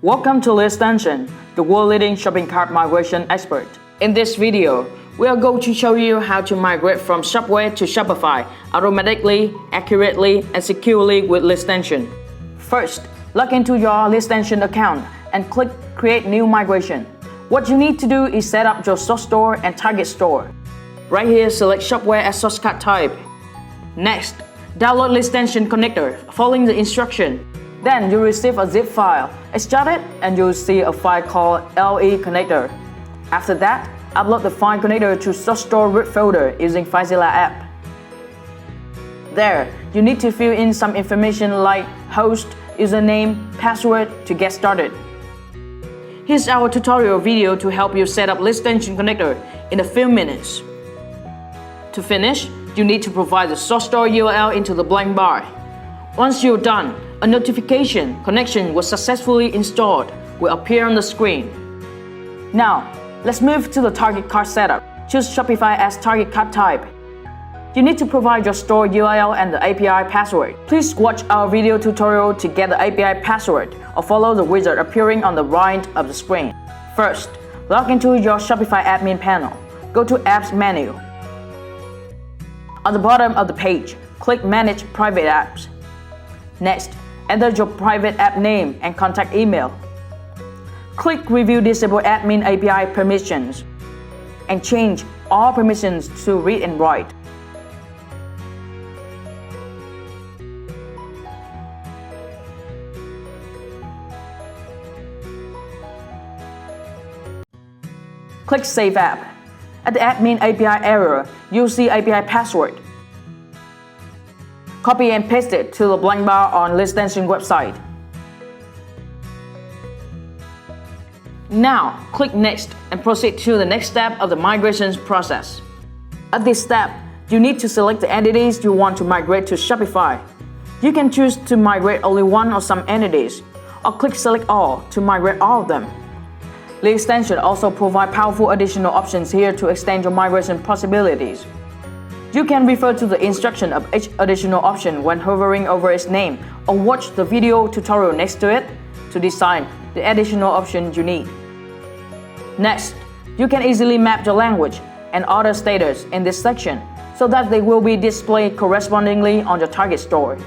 Welcome to LitExtension, the world-leading shopping cart migration expert. In this video, we are going to show you how to migrate from Shopware to Shopify automatically, accurately, and securely with LitExtension. First, log into your LitExtension account and click Create New Migration. What you need to do is set up your source store and target store. Right here, select Shopware as source cart type. Next, download LitExtension connector following the instruction. Then you'll receive a zip file. Extract it and you'll see a file called LE connector. After that, upload the file connector to source store root folder using FileZilla app. There, you need to fill in some information like host, username, password to get started. Here's our tutorial video to help you set up LitExtension connector in a few minutes. To finish, you need to provide the source store URL into the blank bar. Once you're done, a notification connection was successfully installed will appear on the screen. Now, let's move to the target cart setup. Choose Shopify as target cart type. You need to provide your store URL and the API password. Please watch our video tutorial to get the API password or follow the wizard appearing on the right of the screen. First, log into your Shopify admin panel. Go to Apps menu. On the bottom of the page, click Manage Private Apps. Next, enter your private app name and contact email. Click Review Disable Admin API Permissions and change all permissions to read and write. Click Save App. At the Admin API area, you'll see API password. Copy and paste it to the blank bar on LitExtension website. Now, click Next and proceed to the next step of the migration process. At this step, you need to select the entities you want to migrate to Shopify. You can choose to migrate only one or some entities, or click Select All to migrate all of them. LitExtension also provides powerful additional options here to extend your migration possibilities. You can refer to the instruction of each additional option when hovering over its name, or watch the video tutorial next to it to decide the additional option you need. Next, you can easily map your language and order status in this section so that they will be displayed correspondingly on your target store.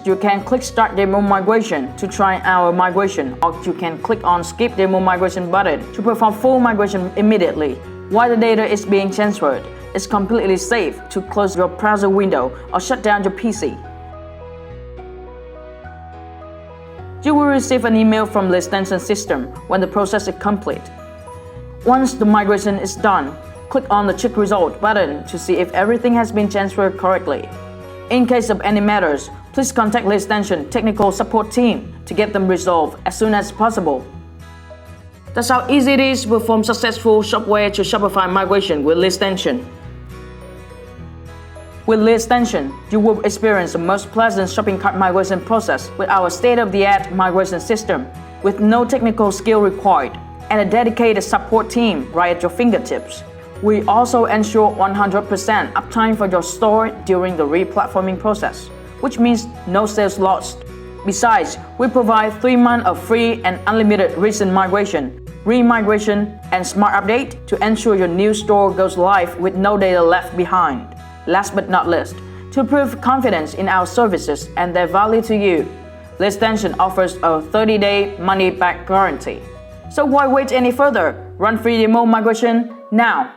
You can click Start Demo Migration to try our migration, or you can click on Skip Demo Migration button to perform full migration immediately. While the data is being transferred, it's completely safe to close your browser window or shut down your PC. You will receive an email from the LitExtension system when the process is complete. Once the migration is done, click on the Check Result button to see if everything has been transferred correctly. In case of any matters, please contact LitExtension technical support team to get them resolved as soon as possible. That's how easy it is to perform successful Shopware to Shopify migration with LitExtension. With LitExtension, you will experience the most pleasant shopping cart migration process with our state-of-the-art migration system, with no technical skill required, and a dedicated support team right at your fingertips. We also ensure 100% uptime for your store during the re-platforming process, which means no sales lost. Besides, we provide 3 months of free and unlimited recent migration, re-migration, and smart update to ensure your new store goes live with no data left behind. Last but not least, to prove confidence in our services and their value to you, LitExtension offers a 30-day money-back guarantee. So why wait any further? Run free demo migration now!